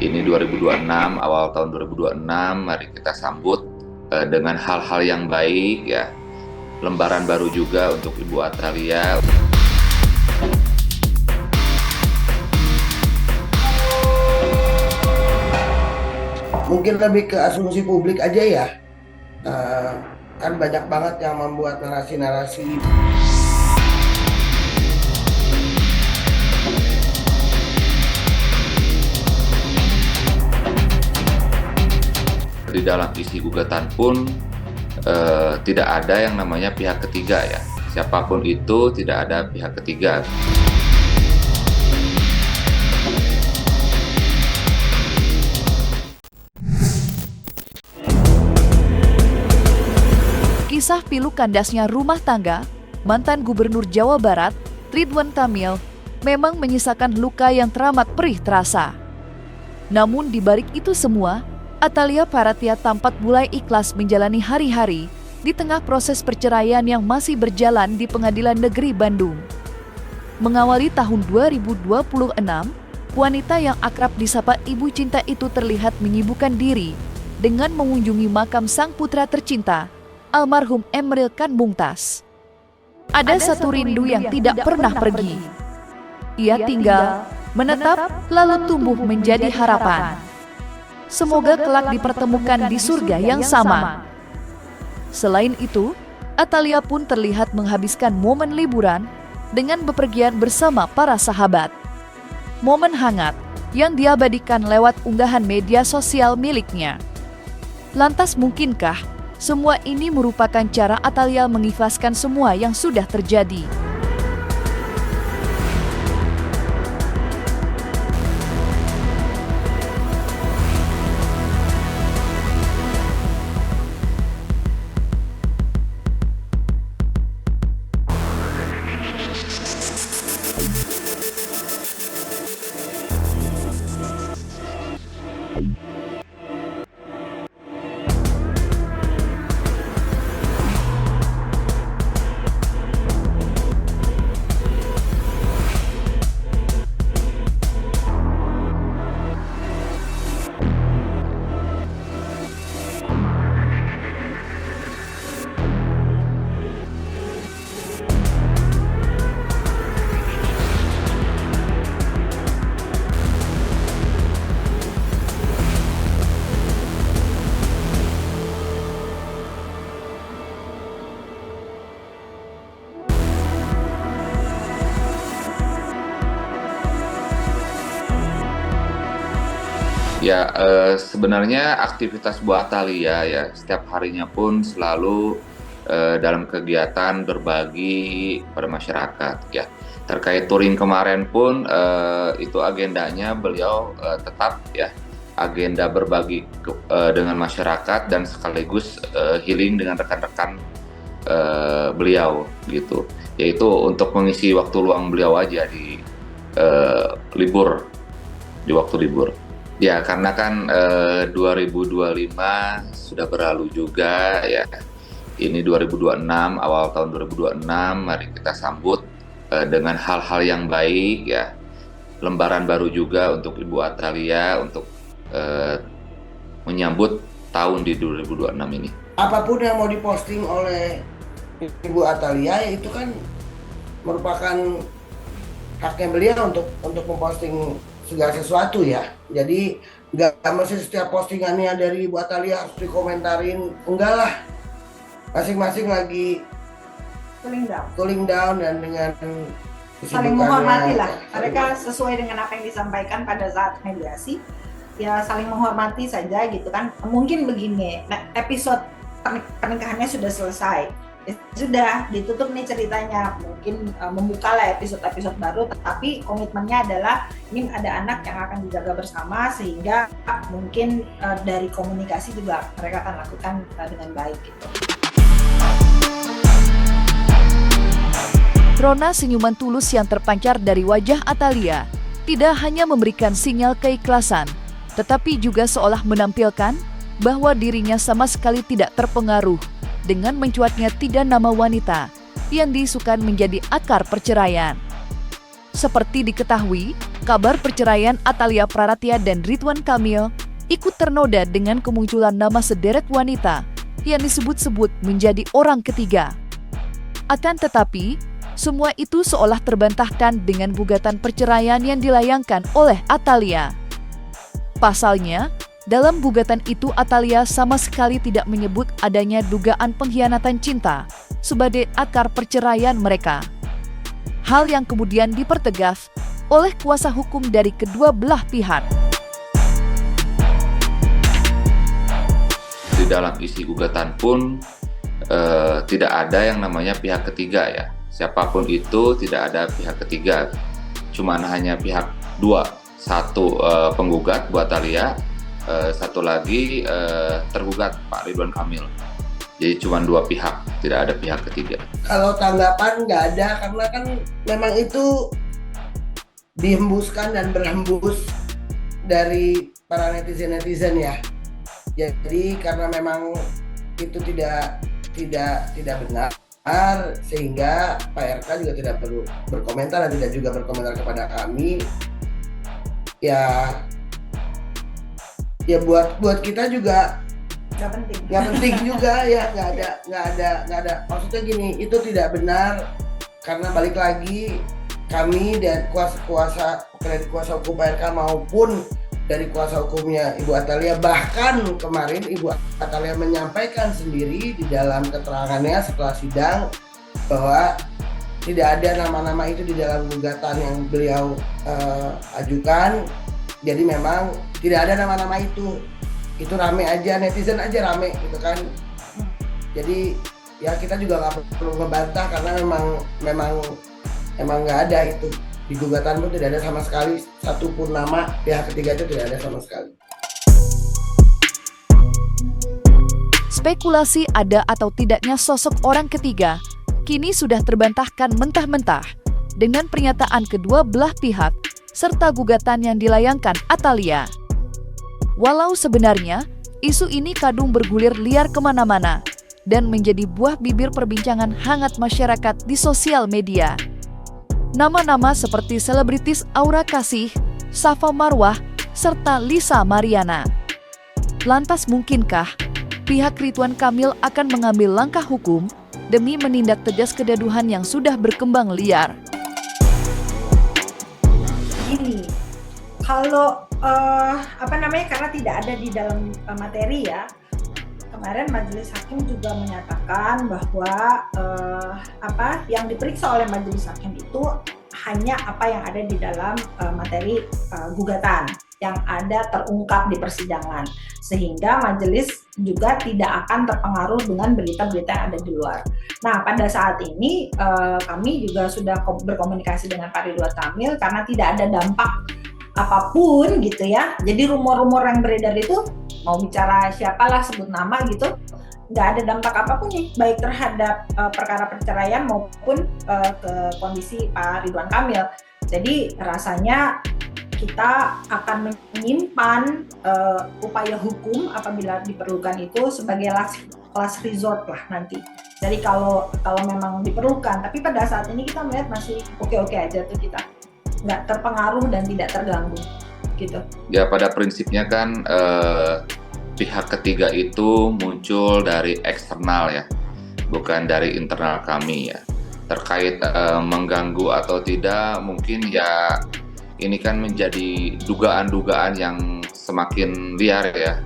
Ini 2026, awal tahun 2026, mari kita sambut dengan hal-hal yang baik ya. Lembaran baru juga untuk Ibu Atalia. Mungkin lebih ke asumsi publik aja ya. Kan banyak banget yang membuat narasi-narasi. Di dalam isi gugatan pun tidak ada yang namanya pihak ketiga ya. Siapapun itu tidak ada pihak ketiga. Kisah pilu kandasnya rumah tangga mantan Gubernur Jawa Barat, Ridwan Kamil, memang menyisakan luka yang teramat perih terasa. Namun di balik itu semua, Atalia Paratia tampak mulai ikhlas menjalani hari-hari di tengah proses perceraian yang masih berjalan di Pengadilan Negeri Bandung. Mengawali tahun 2026, wanita yang akrab disapa Ibu Cinta itu terlihat menyibukkan diri dengan mengunjungi makam sang putra tercinta, almarhum Emeril Kan Mumtaz. Ada satu rindu yang tidak pernah pergi. Ia tinggal, menetap, lalu tumbuh menjadi harapan. Semoga kelak dipertemukan di surga yang sama. Selain itu, Atalia pun terlihat menghabiskan momen liburan dengan bepergian bersama para sahabat. Momen hangat yang diabadikan lewat unggahan media sosial miliknya. Lantas mungkinkah semua ini merupakan cara Atalia mengikhlaskan semua yang sudah terjadi? Ya, sebenarnya aktivitas Bu Atalia ya, setiap harinya pun selalu dalam kegiatan berbagi pada masyarakat ya. Terkait touring kemarin pun itu agendanya beliau tetap ya, agenda berbagi dengan masyarakat dan sekaligus healing dengan rekan-rekan beliau gitu. Yaitu untuk mengisi waktu luang beliau aja di waktu libur. Ya, karena kan 2025 sudah berlalu juga ya. Ini 2026, awal tahun 2026, mari kita sambut dengan hal-hal yang baik ya. Lembaran baru juga untuk Ibu Atalia untuk menyambut tahun di 2026 ini. Apapun yang mau diposting oleh Ibu Atalia itu kan merupakan haknya beliau untuk memposting segala sesuatu ya. Jadi nggak mesti setiap postingannya dari Ibu Atalia harus dikomentarin, enggak lah. Masing-masing lagi cooling down dan dengan saling menghormati lah. Mereka sesuai dengan apa yang disampaikan pada saat mediasi, ya saling menghormati saja gitu kan. Mungkin begini, episode pernikahannya sudah selesai. Ya, sudah ditutup nih ceritanya, mungkin membukalah episode-episode baru, tetapi komitmennya adalah ini ada anak yang akan dijaga bersama, sehingga mungkin dari komunikasi juga mereka akan lakukan dengan baik gitu. Rona senyuman tulus yang terpancar dari wajah Atalia tidak hanya memberikan sinyal keikhlasan, tetapi juga seolah menampilkan bahwa dirinya sama sekali tidak terpengaruh dengan mencuatnya 3 nama wanita yang diisukan menjadi akar perceraian. Seperti diketahui, kabar perceraian Atalia Praratia dan Ridwan Kamil ikut ternoda dengan kemunculan nama sederet wanita yang disebut-sebut menjadi orang ketiga. Akan tetapi, semua itu seolah terbantahkan dengan gugatan perceraian yang dilayangkan oleh Atalia. Pasalnya, dalam gugatan itu Atalia sama sekali tidak menyebut adanya dugaan pengkhianatan cinta sebagai akar perceraian mereka. Hal yang kemudian dipertegas oleh kuasa hukum dari kedua belah pihak. Di dalam isi gugatan pun tidak ada yang namanya pihak ketiga ya. Siapapun itu tidak ada pihak ketiga. Cuman hanya pihak dua. Satu penggugat Bu Atalia, satu lagi tergugat Pak Ridwan Kamil. Jadi cuma dua pihak, tidak ada pihak ketiga. Kalau tanggapan nggak ada, karena kan memang itu dihembuskan dan berhembus dari para netizen ya. Jadi karena memang itu tidak benar, sehingga Pak RK juga tidak perlu berkomentar dan tidak juga berkomentar kepada kami. Ya buat kita juga nggak penting juga ya, nggak ada. Maksudnya gini, itu tidak benar karena balik lagi kami dan kuasa hukum Pak RK maupun dari kuasa hukumnya Ibu Atalia, bahkan kemarin Ibu Atalia menyampaikan sendiri di dalam keterangannya setelah sidang bahwa tidak ada nama-nama itu di dalam gugatan yang beliau ajukan. Jadi memang tidak ada nama-nama itu rame aja, netizen aja rame gitu kan. Jadi ya kita juga nggak perlu ngebantah karena memang nggak ada itu. Di gugatan pun tidak ada sama sekali satupun nama pihak ketiga, itu tidak ada sama sekali. Spekulasi ada atau tidaknya sosok orang ketiga kini sudah terbantahkan mentah-mentah dengan pernyataan kedua belah pihak serta gugatan yang dilayangkan Atalia. Walau sebenarnya isu ini kadung bergulir liar kemana-mana dan menjadi buah bibir perbincangan hangat masyarakat di sosial media. Nama-nama seperti selebritis Aura Kasih, Safa Marwah, serta Lisa Mariana. Lantas mungkinkah pihak Ridwan Kamil akan mengambil langkah hukum demi menindak tegas kegaduhan yang sudah berkembang liar? Gini, kalau karena tidak ada di dalam materi ya, kemarin majelis hakim juga menyatakan bahwa yang diperiksa oleh majelis hakim itu hanya apa yang ada di dalam materi gugatan yang ada terungkap di persidangan, sehingga majelis juga tidak akan terpengaruh dengan berita-berita yang ada di luar. Nah, pada saat ini kami juga sudah berkomunikasi dengan Pak Ridwan Kamil karena tidak ada dampak apapun gitu ya. Jadi rumor-rumor yang beredar itu, mau bicara siapalah sebut nama gitu, nggak ada dampak apapun nih, baik terhadap perkara perceraian maupun ke kondisi Pak Ridwan Kamil. Jadi rasanya kita akan menyimpan upaya hukum apabila diperlukan itu sebagai last resort lah nanti. Jadi kalau memang diperlukan, tapi pada saat ini kita melihat masih oke-oke aja tuh, kita nggak terpengaruh dan tidak terganggu gitu. Ya pada prinsipnya kan pihak ketiga itu muncul dari eksternal ya, bukan dari internal kami ya. Terkait mengganggu atau tidak, mungkin ya ini kan menjadi dugaan-dugaan yang semakin liar ya,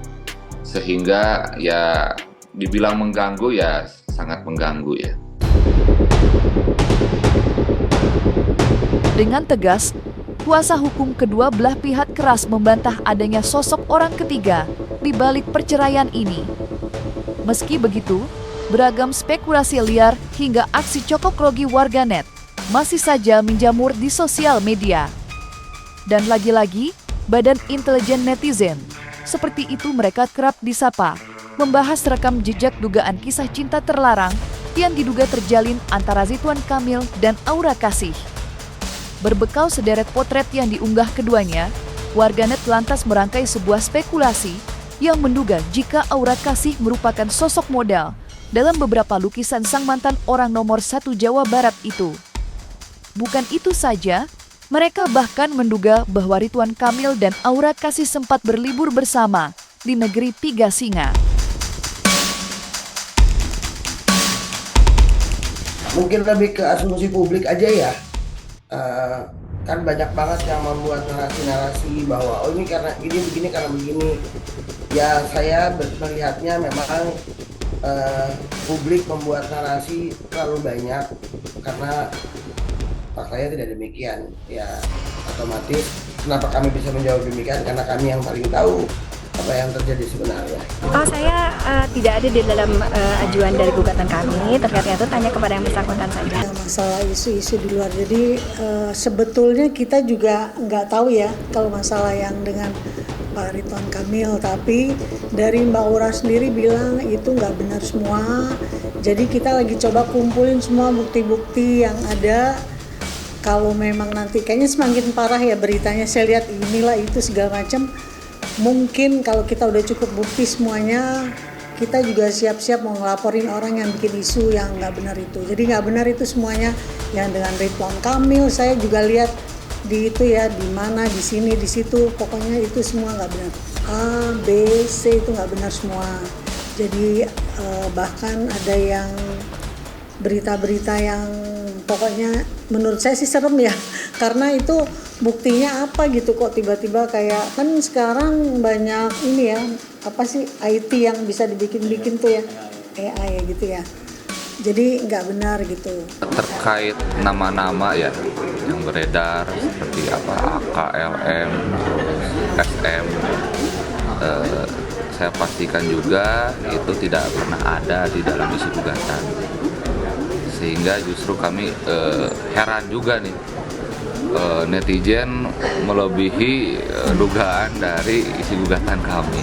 sehingga ya dibilang mengganggu ya sangat mengganggu ya. Dengan tegas, kuasa hukum kedua belah pihak keras membantah adanya sosok orang ketiga di balik perceraian ini. Meski begitu, beragam spekulasi liar hingga aksi cokok-logi warganet masih saja menjamur di sosial media. Dan lagi-lagi, badan intelijen netizen, seperti itu mereka kerap disapa, membahas rekam jejak dugaan kisah cinta terlarang yang diduga terjalin antara Ridwan Kamil dan Aura Kasih. Berbekal sederet potret yang diunggah keduanya, warganet lantas merangkai sebuah spekulasi yang menduga jika Aura Kasih merupakan sosok modal dalam beberapa lukisan sang mantan orang nomor 1 Jawa Barat itu. Bukan itu saja, Mereka bahkan menduga bahwa Ridwan Kamil dan Aura Kasih sempat berlibur bersama di negeri Tiga Singa. Mungkin lebih ke asumsi publik aja ya. Kan banyak banget yang membuat narasi-narasi bahwa oh ini karena ini begini karena begini. Ya saya melihatnya memang publik membuat narasi terlalu banyak karena faktanya tidak demikian. Ya otomatis kenapa kami bisa menjawab demikian, karena kami yang paling tahu apa yang terjadi sebenarnya. Kalau saya tidak ada di dalam ajuan dari gugatan kami, terkait itu tanya kepada yang bersangkutan saja. Masalah isu-isu di luar, jadi sebetulnya kita juga nggak tahu ya kalau masalah yang dengan Pak Ridwan Kamil, tapi dari Mbak Aura sendiri bilang itu nggak benar semua. Jadi kita lagi coba kumpulin semua bukti-bukti yang ada. Kalau memang nanti kayaknya semakin parah ya beritanya, saya lihat inilah itu segala macam. Mungkin kalau kita udah cukup bukti semuanya, kita juga siap-siap mau ngelaporin orang yang bikin isu yang nggak benar itu. Jadi nggak benar itu semuanya yang dengan Ridwan Kamil. Saya juga lihat di itu ya, di mana, di sini, di situ, pokoknya itu semua nggak benar. A, B, C itu nggak benar semua. Jadi bahkan ada yang berita-berita yang pokoknya menurut saya sih serem ya, karena itu buktinya apa gitu kok tiba-tiba kayak, kan sekarang banyak ini ya, apa sih IT yang bisa dibikin-bikin tuh ya, AI ya gitu ya, jadi nggak benar gitu. Terkait nama-nama ya yang beredar seperti apa AKLM, SM, saya pastikan juga itu tidak pernah ada di dalam isi gugatan. Sehingga justru kami heran juga nih, netizen melebihi dugaan dari isi gugatan kami.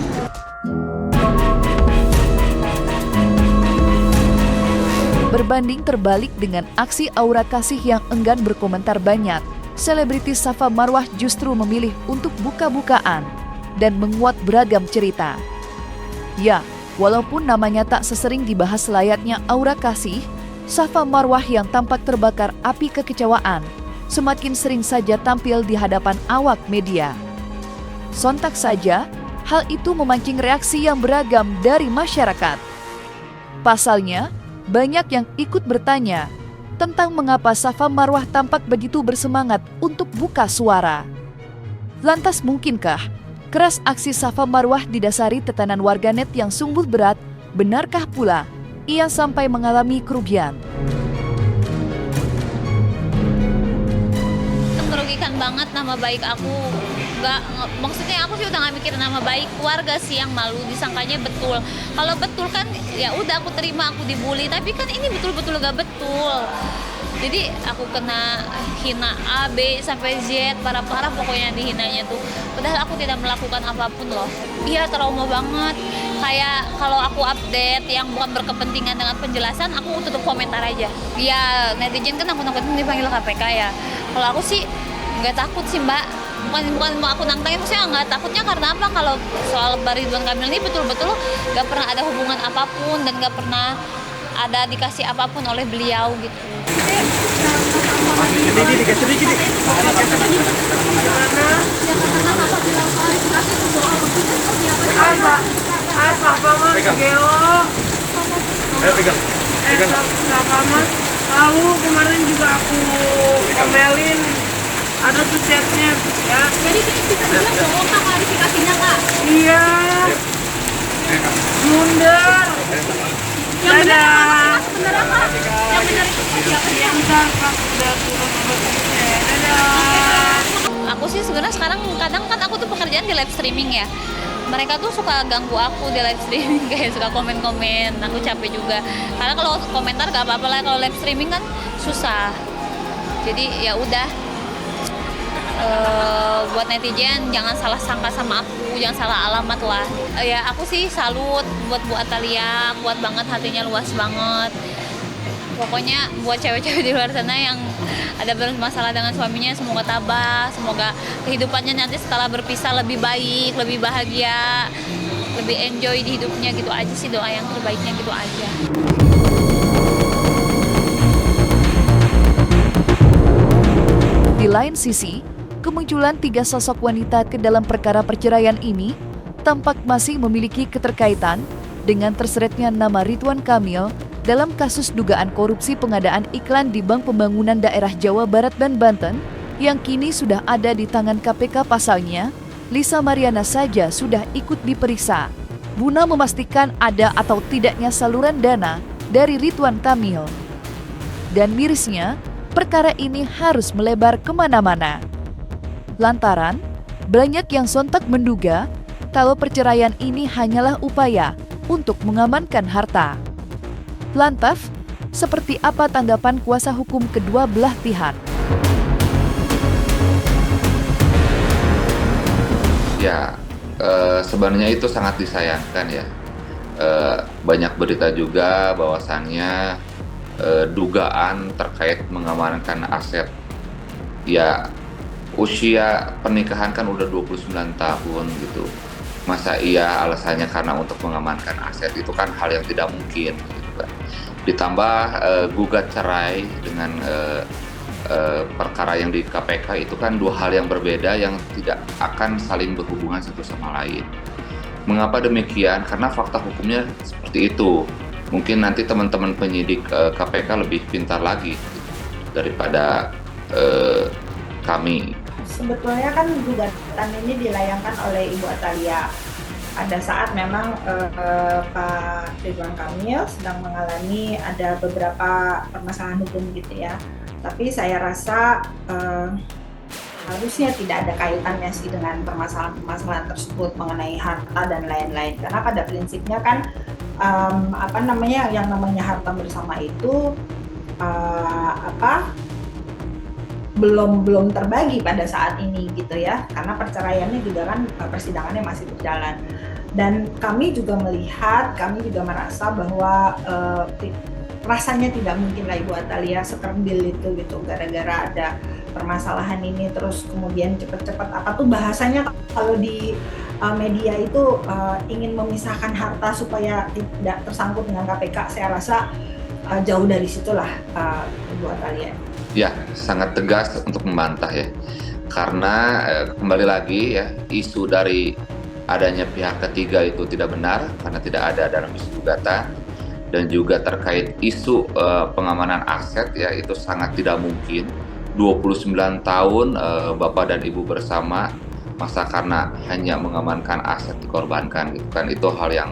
Berbanding terbalik dengan aksi Aura Kasih yang enggan berkomentar banyak, selebritis Safa Marwah justru memilih untuk buka-bukaan dan menguat beragam cerita. Ya, walaupun namanya tak sesering dibahas layaknya Aura Kasih, Safa Marwah yang tampak terbakar api kekecewaan semakin sering saja tampil di hadapan awak media. Sontak saja, hal itu memancing reaksi yang beragam dari masyarakat. Pasalnya, banyak yang ikut bertanya tentang mengapa Safa Marwah tampak begitu bersemangat untuk buka suara. Lantas mungkinkah keras aksi Safa Marwah didasari tekanan warganet yang sungguh berat? Benarkah pula ia sampai mengalami kerugian? Merugikan banget nama baik aku. Maksudnya aku sih udah gak mikir nama baik keluarga sih yang malu, disangkanya betul. Kalau betul kan ya udah aku terima, aku dibully, tapi kan ini betul-betul gak betul. Jadi aku kena hina A, B, sampai Z, parah-parah pokoknya dihinanya tuh. Padahal aku tidak melakukan apapun loh. Iya, trauma banget. Kayak kalau aku update yang bukan berkepentingan dengan penjelasan, aku tutup komentar aja. Ya netizen kan aku nakutin dipanggil KPK ya. Kalau aku sih nggak takut sih mbak. Bukan mau aku nantangin, saya nggak takutnya karena apa? Kalau soal Ridwan Kamil ini betul-betul nggak pernah ada hubungan apapun dan nggak pernah ada dikasih apapun oleh beliau gitu. Tahu kemarin juga aku omelin, ada tuh chatnya ya. Jadi ini bisa bilang bohong kak klarifikasinya kak? Iya. Mundur. Yang benar apa? Yang benar itu siapa? Yang benar kak udah turun obatnya. Dadah. Aku sih sebenarnya sekarang kadang kan aku tuh pekerjaan di live streaming ya. Mereka tuh suka ganggu aku di live streaming, kayak suka komen-komen, aku capek juga. Karena kalau komentar gak apa-apa lah, kalau live streaming kan susah. Jadi ya udah, buat netizen jangan salah sangka sama aku, jangan salah alamat lah. Ya aku sih salut buat Bu Atalia, kuat banget hatinya, luas banget. Pokoknya buat cewek-cewek di luar sana yang ada bermasalah dengan suaminya, semoga tabah, semoga kehidupannya nanti setelah berpisah lebih baik, lebih bahagia, lebih enjoy di hidupnya, gitu aja sih, doa yang terbaiknya gitu aja. Di lain sisi, kemunculan 3 sosok wanita ke dalam perkara perceraian ini tampak masih memiliki keterkaitan dengan terseretnya nama Ridwan Kamil dalam kasus dugaan korupsi pengadaan iklan di Bank Pembangunan Daerah Jawa Barat dan Banten yang kini sudah ada di tangan KPK. Pasalnya, Lisa Mariana saja sudah ikut diperiksa guna memastikan ada atau tidaknya saluran dana dari Ridwan Kamil. Dan mirisnya, perkara ini harus melebar kemana-mana. Lantaran, banyak yang sontak menduga kalau perceraian ini hanyalah upaya untuk mengamankan harta. Lantas, seperti apa tanggapan kuasa hukum kedua belah pihak? Ya, sebenarnya itu sangat disayangkan ya. Banyak berita juga bahwasannya dugaan terkait mengamankan aset. Ya, usia pernikahan kan udah 29 tahun gitu. Masa iya alasannya karena untuk mengamankan aset, itu kan hal yang tidak mungkin gitu kan. Ditambah gugat cerai dengan perkara yang di KPK itu kan dua hal yang berbeda yang tidak akan saling berhubungan satu sama lain. Mengapa demikian? Karena fakta hukumnya seperti itu. Mungkin nanti teman-teman penyidik KPK lebih pintar lagi daripada kami. Sebetulnya kan gugatan ini dilayangkan oleh Ibu Atalia pada saat memang Pak Ridwan Kamil sedang mengalami ada beberapa permasalahan hukum gitu ya. Tapi saya rasa harusnya tidak ada kaitannya sih dengan permasalahan-permasalahan tersebut mengenai harta dan lain-lain. Karena pada prinsipnya kan yang namanya harta bersama itu belum terbagi pada saat ini gitu ya, karena perceraiannya juga kan persidangannya masih berjalan. Dan kami juga merasa bahwa rasanya tidak mungkin lah Ibu Atalia sekerdil itu gitu gara-gara ada permasalahan ini terus kemudian cepet-cepet bahasanya kalau di media itu ingin memisahkan harta supaya tidak tersangkut dengan KPK. Saya rasa jauh dari situlah Ibu Atalia. Ya, sangat tegas untuk membantah ya. Karena kembali lagi ya, isu dari adanya pihak ketiga itu tidak benar karena tidak ada dalam isi gugatan. Dan juga terkait isu pengamanan aset ya, itu sangat tidak mungkin. 29 tahun Bapak dan Ibu bersama, masa karena hanya mengamankan aset dikorbankan gitu kan, itu hal yang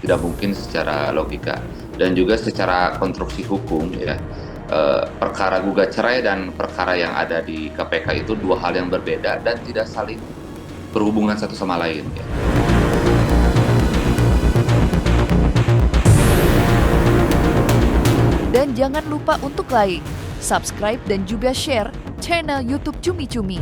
tidak mungkin secara logika. Dan juga secara konstruksi hukum ya, perkara gugat cerai dan perkara yang ada di KPK itu dua hal yang berbeda dan tidak saling berhubungan satu sama lain ya. Dan jangan lupa untuk like, subscribe dan juga share channel YouTube Cumi Cumi.